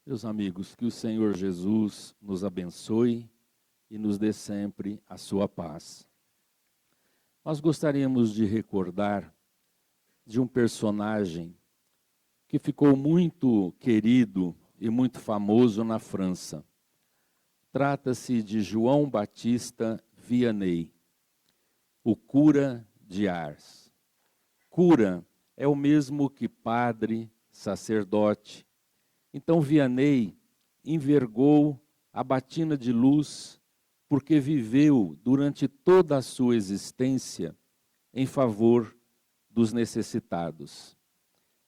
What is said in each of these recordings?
Meus amigos, que o Senhor Jesus nos abençoe e nos dê sempre a sua paz. Nós gostaríamos de recordar de um personagem que ficou muito querido e muito famoso na França. Trata-se de João Batista Vianney, o cura de Ars. Cura é o mesmo que padre, sacerdote. Então Vianney envergou a batina de luz porque viveu durante toda a sua existência em favor dos necessitados.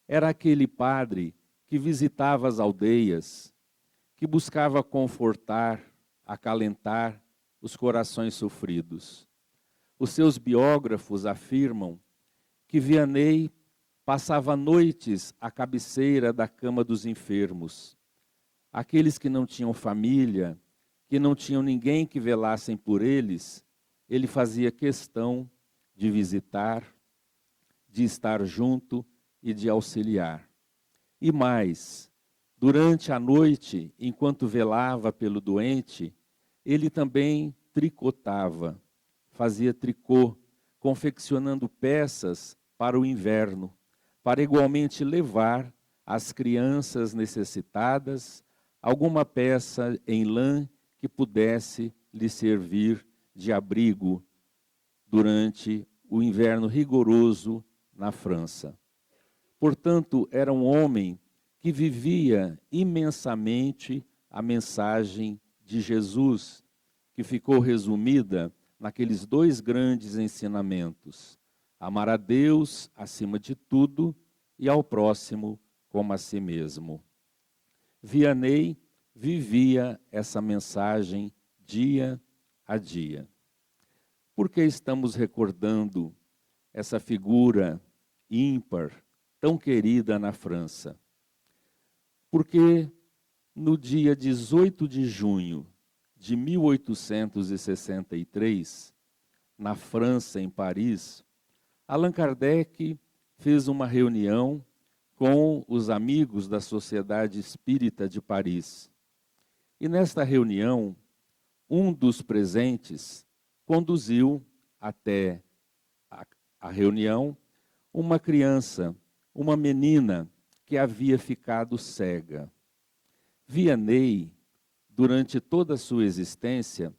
Era aquele padre que visitava as aldeias, que buscava confortar, acalentar os corações sofridos. Os seus biógrafos afirmam que Vianney passava noites à cabeceira da cama dos enfermos. Aqueles que não tinham família, que não tinham ninguém que velassem por eles, ele fazia questão de visitar, de estar junto e de auxiliar. E mais, durante a noite, enquanto velava pelo doente, ele também tricotava, fazia tricô, confeccionando peças para o inverno, para igualmente levar às crianças necessitadas alguma peça em lã que pudesse lhe servir de abrigo durante o inverno rigoroso na França. Portanto, era um homem que vivia imensamente a mensagem de Jesus, que ficou resumida naqueles dois grandes ensinamentos: amar a Deus acima de tudo e ao próximo como a si mesmo. Vianney vivia essa mensagem dia a dia. Por que estamos recordando essa figura ímpar, tão querida na França? Porque no dia 18 de junho de 1863, na França, em Paris, Allan Kardec fez uma reunião com os amigos da Sociedade Espírita de Paris. E nesta reunião, um dos presentes conduziu até a reunião uma criança, uma menina que havia ficado cega. Vianney, durante toda a sua existência,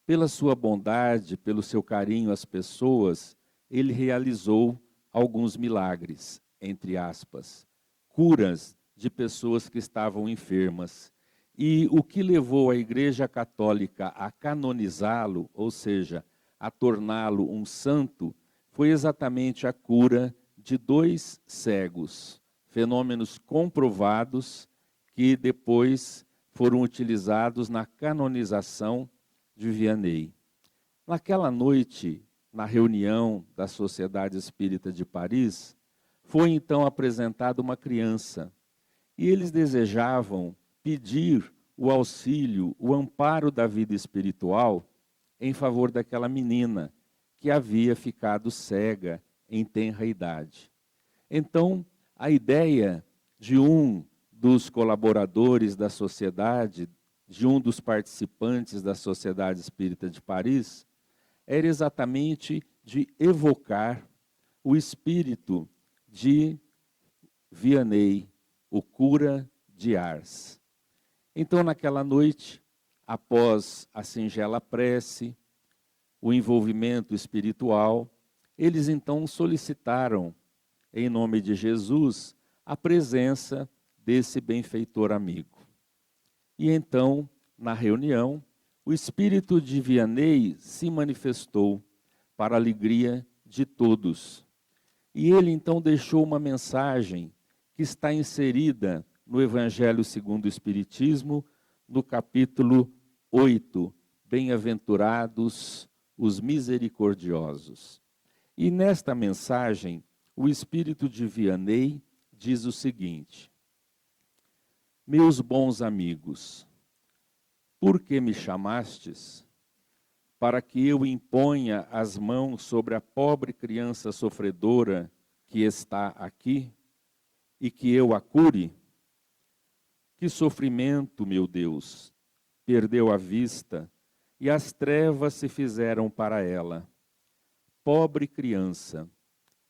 pela sua bondade, pelo seu carinho às pessoas, ele realizou alguns milagres, entre aspas, curas de pessoas que estavam enfermas. E o que levou a Igreja Católica a canonizá-lo, ou seja, a torná-lo um santo, foi exatamente a cura de 2 cegos, fenômenos comprovados que depois foram utilizados na canonização de Vianney. Naquela noite, na reunião da Sociedade Espírita de Paris, foi então apresentada uma criança, e eles desejavam pedir o auxílio, o amparo da vida espiritual em favor daquela menina que havia ficado cega em tenra idade. Então, a ideia de um dos colaboradores da sociedade, de um dos participantes da Sociedade Espírita de Paris, era exatamente de evocar o espírito de Vianney, o cura de Ars. Então, naquela noite, após a singela prece, o envolvimento espiritual, eles então solicitaram, em nome de Jesus, a presença desse benfeitor amigo. E então, na reunião, o espírito de Vianney se manifestou para a alegria de todos. E ele então deixou uma mensagem que está inserida no Evangelho segundo o Espiritismo, no capítulo 8, Bem-aventurados os misericordiosos. E nesta mensagem, o espírito de Vianney diz o seguinte: meus bons amigos, por que me chamastes? Para que eu imponha as mãos sobre a pobre criança sofredora que está aqui e que eu a cure? Que sofrimento, meu Deus! Perdeu a vista e as trevas se fizeram para ela. Pobre criança,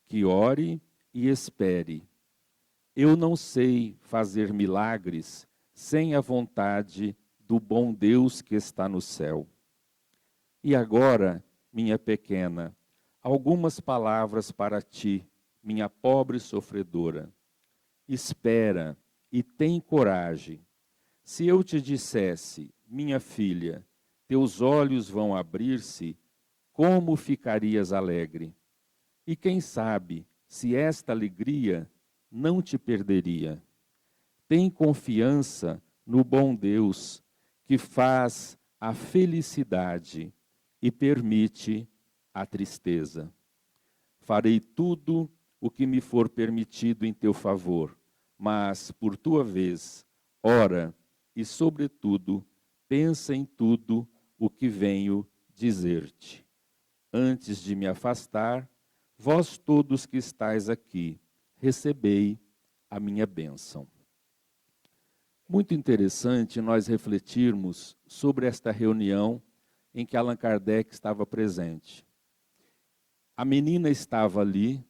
que ore e espere. Eu não sei fazer milagres sem a vontade do bom Deus que está no céu. E agora, minha pequena, algumas palavras para ti, minha pobre sofredora. Espera e tem coragem. Se eu te dissesse, minha filha, teus olhos vão abrir-se, como ficarias alegre? E quem sabe, se esta alegria não te perderia. Tem confiança no bom Deus, que faz a felicidade e permite a tristeza. Farei tudo o que me for permitido em teu favor, mas, por tua vez, ora e, sobretudo, pensa em tudo o que venho dizer-te. Antes de me afastar, vós todos que estáis aqui, recebei a minha bênção. Muito interessante nós refletirmos sobre esta reunião em que Allan Kardec estava presente. A menina estava ali,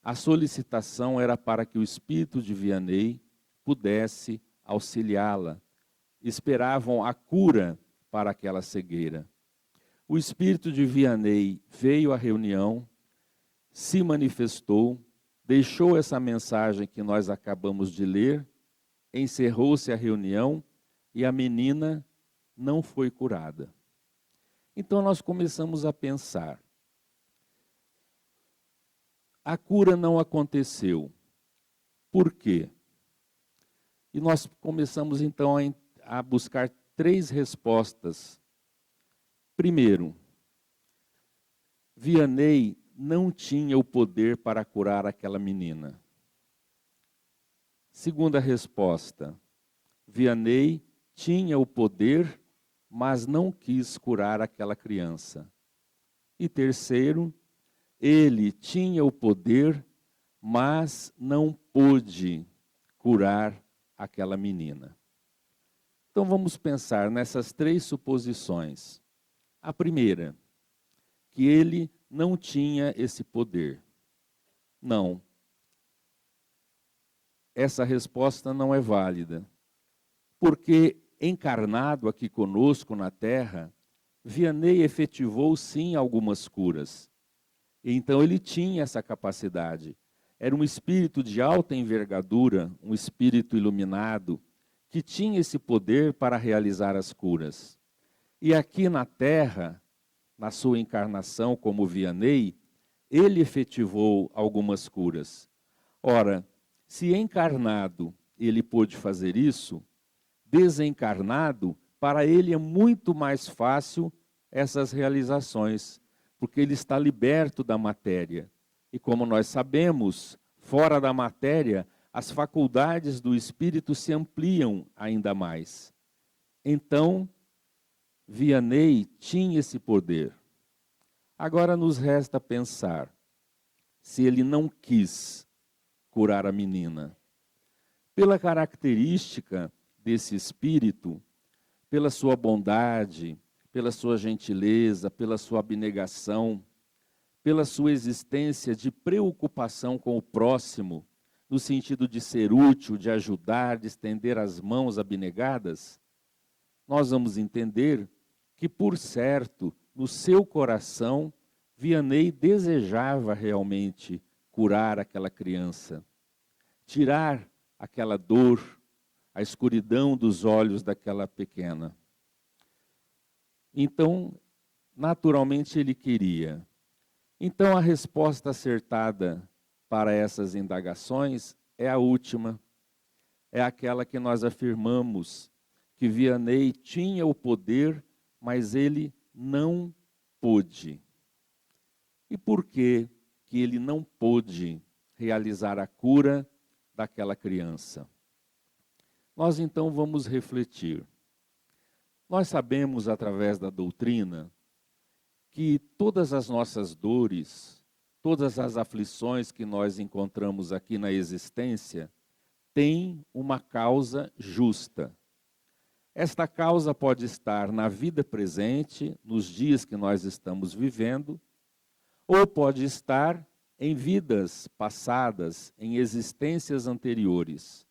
a solicitação era para que o espírito de Vianney pudesse auxiliá-la. Esperavam a cura para aquela cegueira. O espírito de Vianney veio à reunião, se manifestou, deixou essa mensagem que nós acabamos de ler, encerrou-se a reunião e a menina não foi curada. Então nós começamos a pensar, a cura não aconteceu. Por quê? E nós começamos então a buscar 3 respostas. Primeiro, Vianney não tinha o poder para curar aquela menina. Segunda resposta, Vianney tinha o poder, mas não quis curar aquela criança. E terceiro, ele tinha o poder, mas não pôde curar aquela menina. Então vamos pensar nessas 3 suposições. A primeira, que ele não tinha esse poder. Não. Essa resposta não é válida. Porque encarnado aqui conosco na Terra, Vianney efetivou sim algumas curas. Então ele tinha essa capacidade. Era um espírito de alta envergadura, um espírito iluminado, que tinha esse poder para realizar as curas. E aqui na Terra, na sua encarnação como Vianney, ele efetivou algumas curas. Ora, se encarnado ele pôde fazer isso, desencarnado, para ele é muito mais fácil essas realizações, porque ele está liberto da matéria. E como nós sabemos, fora da matéria, as faculdades do espírito se ampliam ainda mais. Então, Vianney tinha esse poder. Agora nos resta pensar, se ele não quis curar a menina, pela característica desse espírito, pela sua bondade, pela sua gentileza, pela sua abnegação, pela sua existência de preocupação com o próximo, no sentido de ser útil, de ajudar, de estender as mãos abnegadas, nós vamos entender que, por certo, no seu coração, Vianney desejava realmente curar aquela criança, tirar aquela dor, a escuridão dos olhos daquela pequena. Então, naturalmente ele queria. Então a resposta acertada para essas indagações é a última. É aquela que nós afirmamos que Vianney tinha o poder, mas ele não pôde. E por que ele não pôde realizar a cura daquela criança? Nós então vamos refletir. Nós sabemos através da doutrina que todas as nossas dores, todas as aflições que nós encontramos aqui na existência, tem uma causa justa. Esta causa pode estar na vida presente, nos dias que nós estamos vivendo, ou pode estar em vidas passadas, em existências anteriores,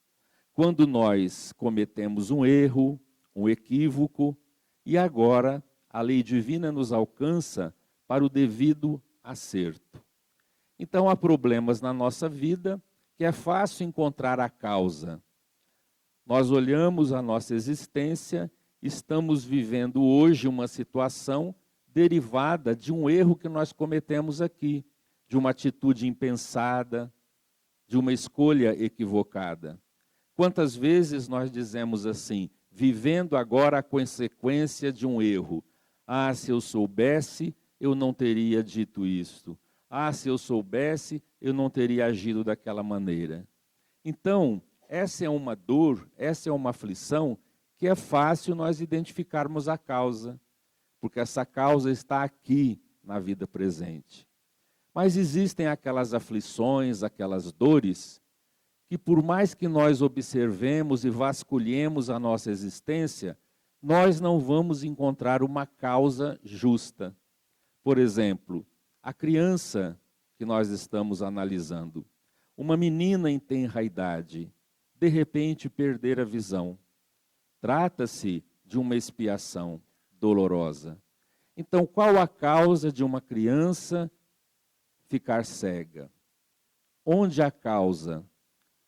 quando nós cometemos um erro, um equívoco, e agora a lei divina nos alcança para o devido acerto. Então há problemas na nossa vida que é fácil encontrar a causa. Nós olhamos a nossa existência, estamos vivendo hoje uma situação derivada de um erro que nós cometemos aqui, de uma atitude impensada, de uma escolha equivocada. Quantas vezes nós dizemos assim, vivendo agora a consequência de um erro? Ah, se eu soubesse, eu não teria dito isto. Ah, se eu soubesse, eu não teria agido daquela maneira. Então, essa é uma dor, essa é uma aflição que é fácil nós identificarmos a causa, porque essa causa está aqui na vida presente. Mas existem aquelas aflições, aquelas dores, que por mais que nós observemos e vasculhemos a nossa existência, nós não vamos encontrar uma causa justa. Por exemplo, a criança que nós estamos analisando, uma menina em tenra idade, de repente perder a visão. Trata-se de uma expiação dolorosa. Então, qual a causa de uma criança ficar cega? Onde a causa?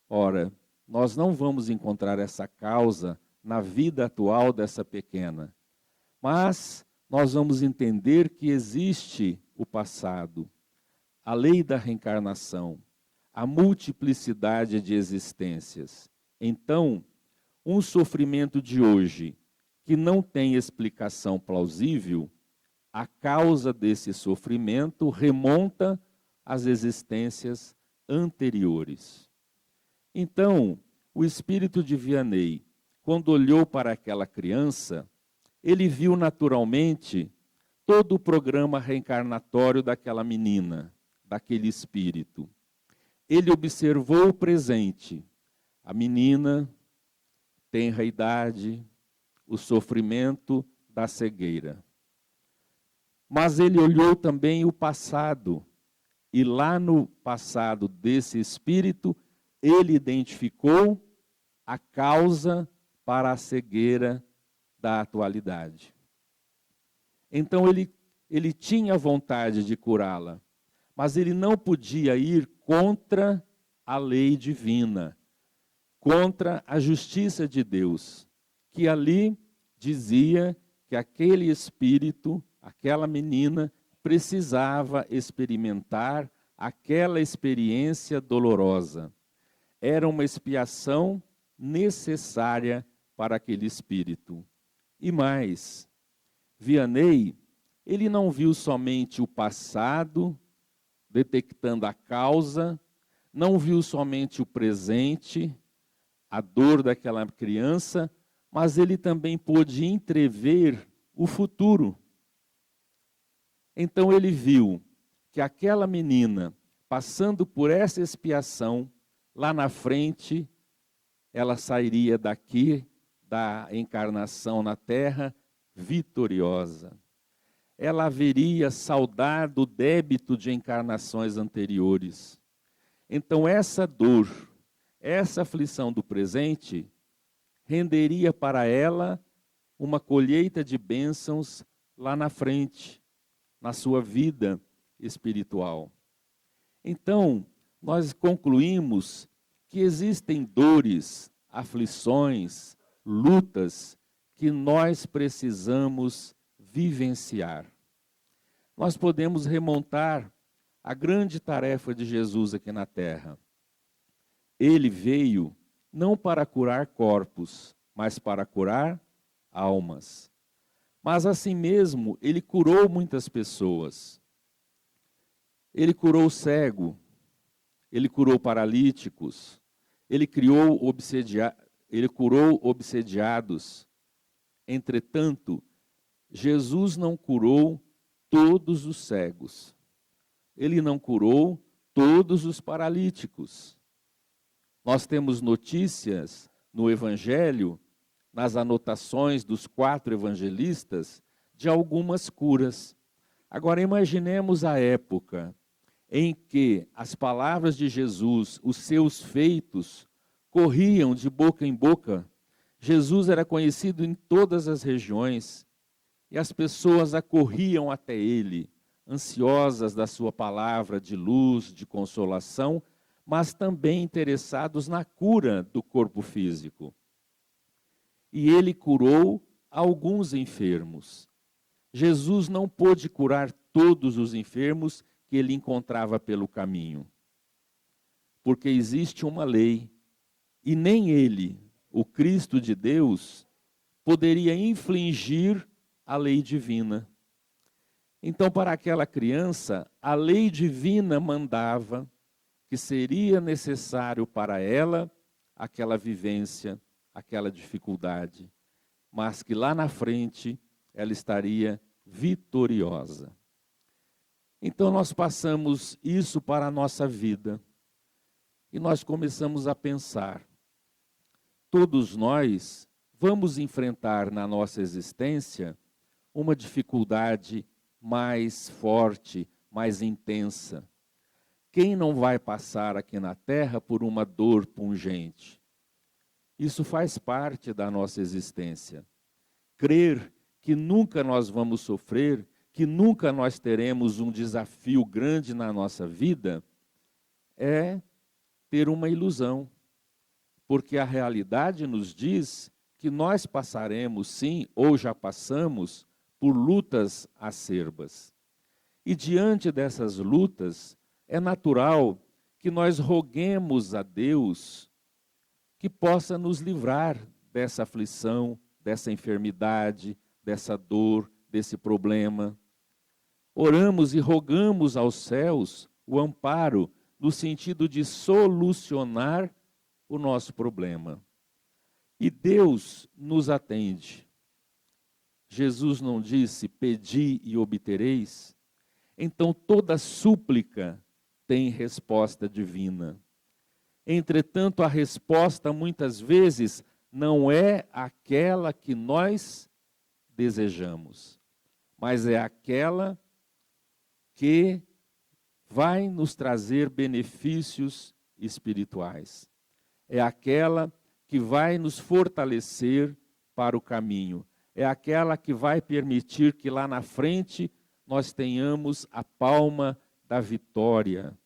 Ora, nós não vamos encontrar essa causa na vida atual dessa pequena, mas nós vamos entender que existe o passado, a lei da reencarnação, a multiplicidade de existências. Então, um sofrimento de hoje que não tem explicação plausível, a causa desse sofrimento remonta às existências anteriores. Então, o espírito de Vianney, quando olhou para aquela criança, ele viu naturalmente todo o programa reencarnatório daquela menina, daquele espírito. Ele observou o presente, a menina, tenra idade, o sofrimento da cegueira. Mas ele olhou também o passado, e lá no passado desse espírito, ele identificou a causa para a cegueira da atualidade. Então ele tinha vontade de curá-la, mas ele não podia ir contra a lei divina, contra a justiça de Deus, que ali dizia que aquele espírito, aquela menina, precisava experimentar aquela experiência dolorosa. Era uma expiação necessária para aquele espírito. E mais, Vianney, ele não viu somente o passado, detectando a causa, não viu somente o presente, a dor daquela criança, mas ele também pôde entrever o futuro. Então ele viu que aquela menina, passando por essa expiação, lá na frente, ela sairia daqui, da encarnação na terra, vitoriosa. Ela haveria saldado o débito de encarnações anteriores. Então essa dor, essa aflição do presente, renderia para ela uma colheita de bênçãos lá na frente, na sua vida espiritual. Então, nós concluímos que existem dores, aflições, lutas que nós precisamos vivenciar. Nós podemos remontar a grande tarefa de Jesus aqui na terra. Ele veio não para curar corpos, mas para curar almas. Mas assim mesmo, ele curou muitas pessoas. Ele curou o cego, ele curou paralíticos, ele curou obsediados. Entretanto, Jesus não curou todos os cegos. Ele não curou todos os paralíticos. Nós temos notícias no Evangelho, nas anotações dos 4 evangelistas, de algumas curas. Agora imaginemos a época em que as palavras de Jesus, os seus feitos, corriam de boca em boca. Jesus era conhecido em todas as regiões e as pessoas acorriam até ele, ansiosas da sua palavra de luz, de consolação, mas também interessados na cura do corpo físico. E ele curou alguns enfermos. Jesus não pôde curar todos os enfermos que ele encontrava pelo caminho, porque existe uma lei, e nem ele, o Cristo de Deus, poderia infringir a lei divina. Então, para aquela criança, a lei divina mandava que seria necessário para ela aquela vivência, aquela dificuldade, mas que lá na frente ela estaria vitoriosa. Então nós passamos isso para a nossa vida e nós começamos a pensar, todos nós vamos enfrentar na nossa existência uma dificuldade mais forte, mais intensa. Quem não vai passar aqui na terra por uma dor pungente? Isso faz parte da nossa existência. Crer que nunca nós vamos sofrer, que nunca nós teremos um desafio grande na nossa vida, é ter uma ilusão. Porque a realidade nos diz que nós passaremos, sim, ou já passamos, por lutas acerbas. E diante dessas lutas, é natural que nós roguemos a Deus que possa nos livrar dessa aflição, dessa enfermidade, dessa dor, desse problema. Oramos e rogamos aos céus o amparo no sentido de solucionar o nosso problema. E Deus nos atende. Jesus não disse, pedi e obtereis? Então toda súplica tem resposta divina. Entretanto, a resposta muitas vezes não é aquela que nós desejamos, mas é aquela que vai nos trazer benefícios espirituais. É aquela que vai nos fortalecer para o caminho. É aquela que vai permitir que lá na frente nós tenhamos a palma da vitória,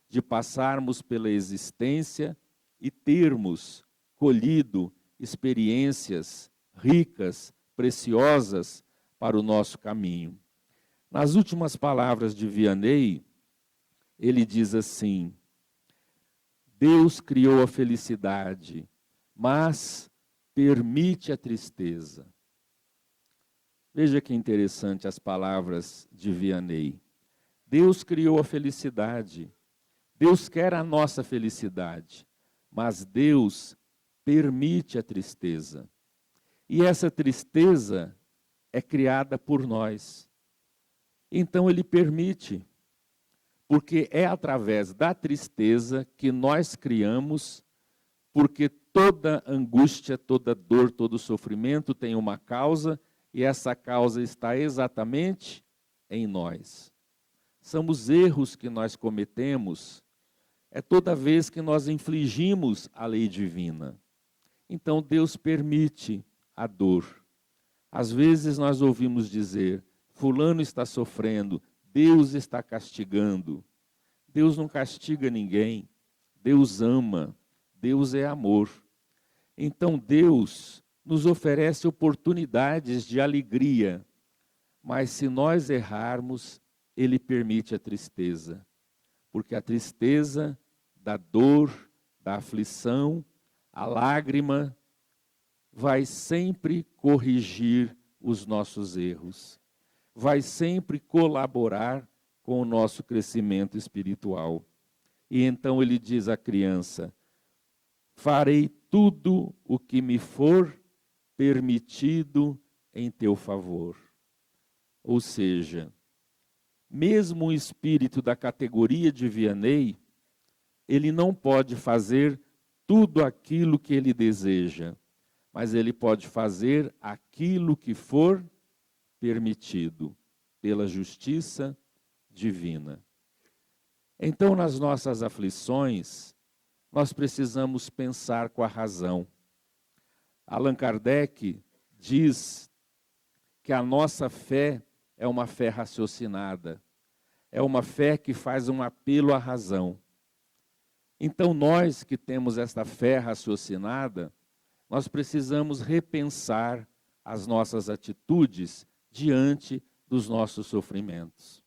de passarmos pela existência e termos colhido experiências ricas, preciosas para o nosso caminho. Nas últimas palavras de Vianney, ele diz assim: Deus criou a felicidade, mas permite a tristeza. Veja que interessante as palavras de Vianney. Deus criou a felicidade, Deus quer a nossa felicidade, mas Deus permite a tristeza. E essa tristeza é criada por nós. Então Ele permite, porque é através da tristeza que nós criamos, porque toda angústia, toda dor, todo sofrimento tem uma causa, e essa causa está exatamente em nós. São os erros que nós cometemos, é toda vez que nós infligimos a lei divina. Então Deus permite a dor. Às vezes nós ouvimos dizer, fulano está sofrendo, Deus está castigando. Deus não castiga ninguém, Deus ama, Deus é amor. Então Deus nos oferece oportunidades de alegria, mas se nós errarmos, Ele permite a tristeza, porque a tristeza da dor, da aflição, a lágrima, vai sempre corrigir os nossos erros, vai sempre colaborar com o nosso crescimento espiritual. E então ele diz à criança, farei tudo o que me for permitido em teu favor. Ou seja, mesmo um espírito da categoria de Vianney, ele não pode fazer tudo aquilo que ele deseja, mas ele pode fazer aquilo que for permitido pela justiça divina. Então, nas nossas aflições, nós precisamos pensar com a razão. Allan Kardec diz que a nossa fé é uma fé raciocinada, é uma fé que faz um apelo à razão. Então, nós que temos esta fé raciocinada, nós precisamos repensar as nossas atitudes diante dos nossos sofrimentos.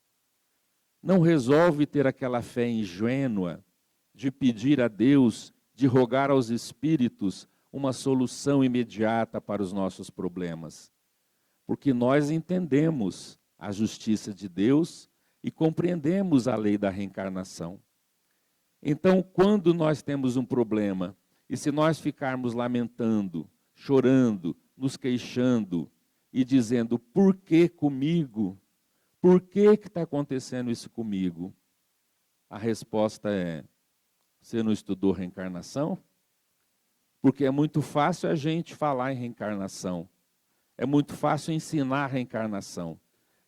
Não resolve ter aquela fé ingênua de pedir a Deus, de rogar aos espíritos uma solução imediata para os nossos problemas. Porque nós entendemos a justiça de Deus e compreendemos a lei da reencarnação. Então, quando nós temos um problema, e se nós ficarmos lamentando, chorando, nos queixando e dizendo, por que comigo? Por que está acontecendo isso comigo? A resposta é, você não estudou reencarnação? Porque é muito fácil a gente falar em reencarnação. É muito fácil ensinar a reencarnação.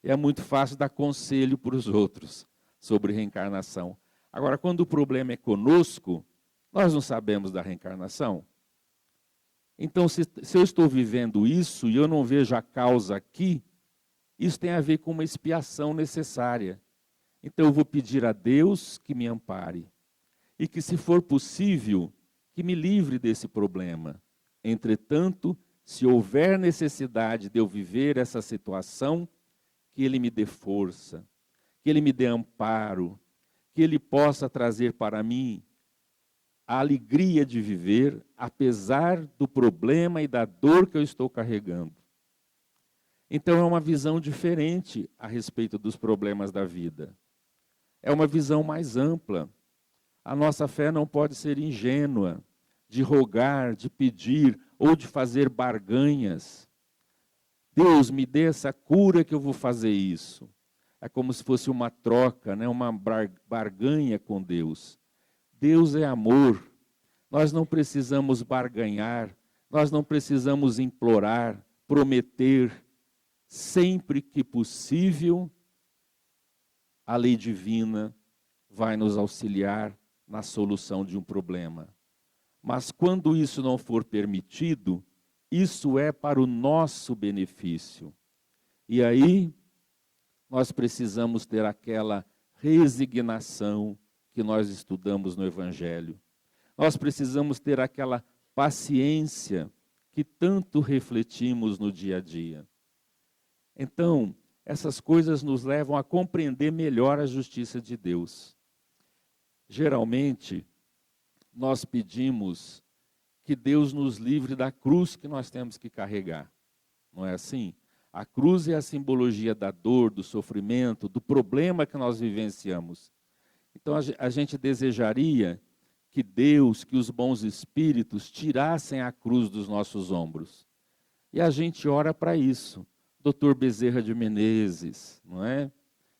É muito fácil dar conselho para os outros sobre reencarnação. Agora, quando o problema é conosco, nós não sabemos da reencarnação. Então, se eu estou vivendo isso e eu não vejo a causa aqui, isso tem a ver com uma expiação necessária. Então, eu vou pedir a Deus que me ampare. E que, se for possível, que me livre desse problema. Entretanto, se houver necessidade de eu viver essa situação, que Ele me dê força, que Ele me dê amparo, que Ele possa trazer para mim a alegria de viver, apesar do problema e da dor que eu estou carregando. Então é uma visão diferente a respeito dos problemas da vida. É uma visão mais ampla. A nossa fé não pode ser ingênua, de rogar, de pedir ou de fazer barganhas. Deus, me dê essa cura que eu vou fazer isso. É como se fosse uma troca, né? Uma barganha com Deus. Deus é amor. Nós não precisamos barganhar, nós não precisamos implorar, prometer. Sempre que possível, a lei divina vai nos auxiliar na solução de um problema. Mas quando isso não for permitido, isso é para o nosso benefício. E aí, nós precisamos ter aquela resignação que nós estudamos no Evangelho. Nós precisamos ter aquela paciência que tanto refletimos no dia a dia. Então, essas coisas nos levam a compreender melhor a justiça de Deus. Geralmente, nós pedimos que Deus nos livre da cruz que nós temos que carregar. Não é assim? A cruz é a simbologia da dor, do sofrimento, do problema que nós vivenciamos. Então, a gente desejaria que Deus, que os bons espíritos tirassem a cruz dos nossos ombros. E a gente ora para isso. Dr. Bezerra de Menezes, não é?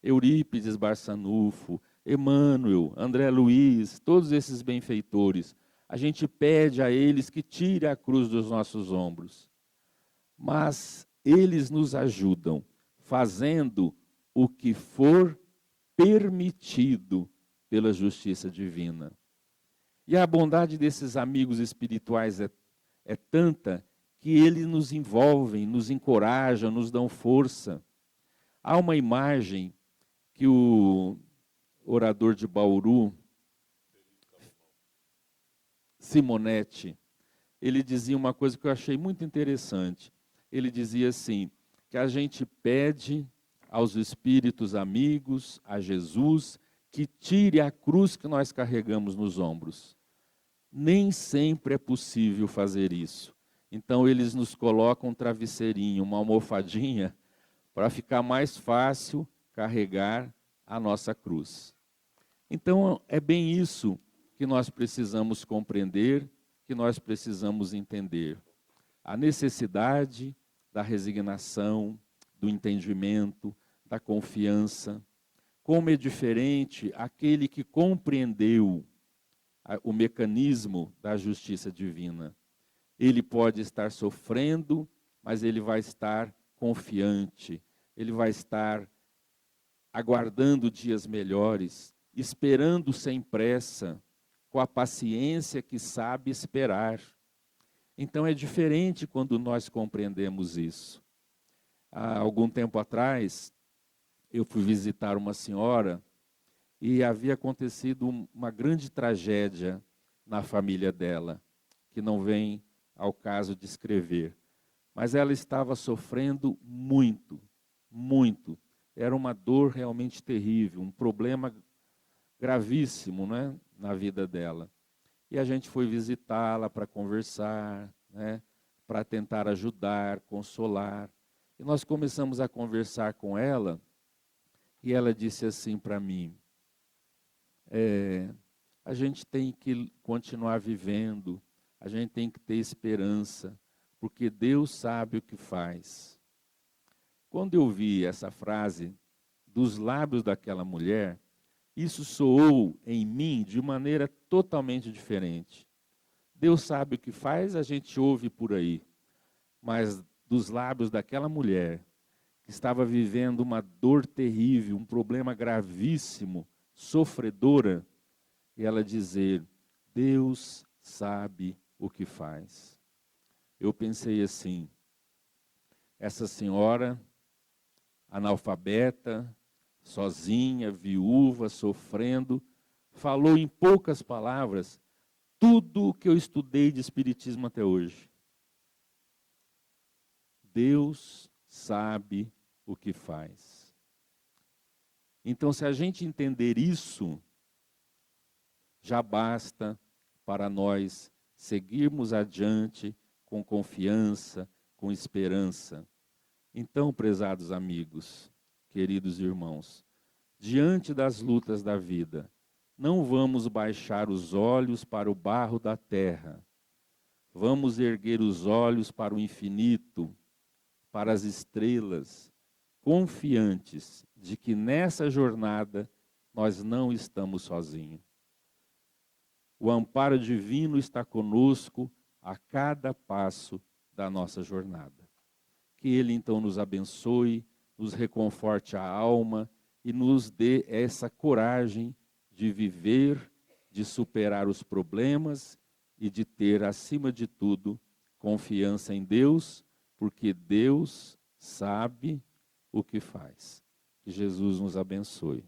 Eurípides Barçanufo, Emmanuel, André Luiz, todos esses benfeitores. A gente pede a eles que tire a cruz dos nossos ombros. Mas eles nos ajudam, fazendo o que for permitido pela justiça divina. E a bondade desses amigos espirituais é tanta que eles nos envolvem, nos encorajam, nos dão força. Há uma imagem que o orador de Bauru, Simonetti, ele dizia uma coisa que eu achei muito interessante. Ele dizia assim, que a gente pede aos espíritos amigos, a Jesus, que tire a cruz que nós carregamos nos ombros. Nem sempre é possível fazer isso. Então eles nos colocam um travesseirinho, uma almofadinha, para ficar mais fácil carregar a nossa cruz. Então é bem isso que nós precisamos compreender, que nós precisamos entender. A necessidade da resignação, do entendimento, da confiança. Como é diferente aquele que compreendeu o mecanismo da justiça divina. Ele pode estar sofrendo, mas ele vai estar confiante, ele vai estar aguardando dias melhores, esperando sem pressa, com a paciência que sabe esperar. Então é diferente quando nós compreendemos isso. Há algum tempo atrás, eu fui visitar uma senhora e havia acontecido uma grande tragédia na família dela, que não vem ao caso de escrever. Mas ela estava sofrendo muito, muito. Era uma dor realmente terrível, um problema gravíssimo, né, na vida dela. E a gente foi visitá-la para conversar, né, para tentar ajudar, consolar. E nós começamos a conversar com ela, e ela disse assim para mim, a gente tem que continuar vivendo, a gente tem que ter esperança, porque Deus sabe o que faz. Quando eu vi essa frase dos lábios daquela mulher, isso soou em mim de maneira totalmente diferente. Deus sabe o que faz, a gente ouve por aí, mas dos lábios daquela mulher, que estava vivendo uma dor terrível, um problema gravíssimo, sofredora, e ela dizer, Deus sabe o que faz. Eu pensei assim, essa senhora, analfabeta, sozinha, viúva, sofrendo, falou em poucas palavras tudo o que eu estudei de espiritismo até hoje. Deus sabe o que faz. Então, se a gente entender isso, já basta para nós seguirmos adiante com confiança, com esperança. Então, prezados amigos, queridos irmãos, diante das lutas da vida, não vamos baixar os olhos para o barro da terra. Vamos erguer os olhos para o infinito, para as estrelas, confiantes de que nessa jornada nós não estamos sozinhos. O amparo divino está conosco a cada passo da nossa jornada. Que Ele então nos abençoe, nos reconforte a alma e nos dê essa coragem de viver, de superar os problemas e de ter, acima de tudo, confiança em Deus, porque Deus sabe o que faz. Que Jesus nos abençoe.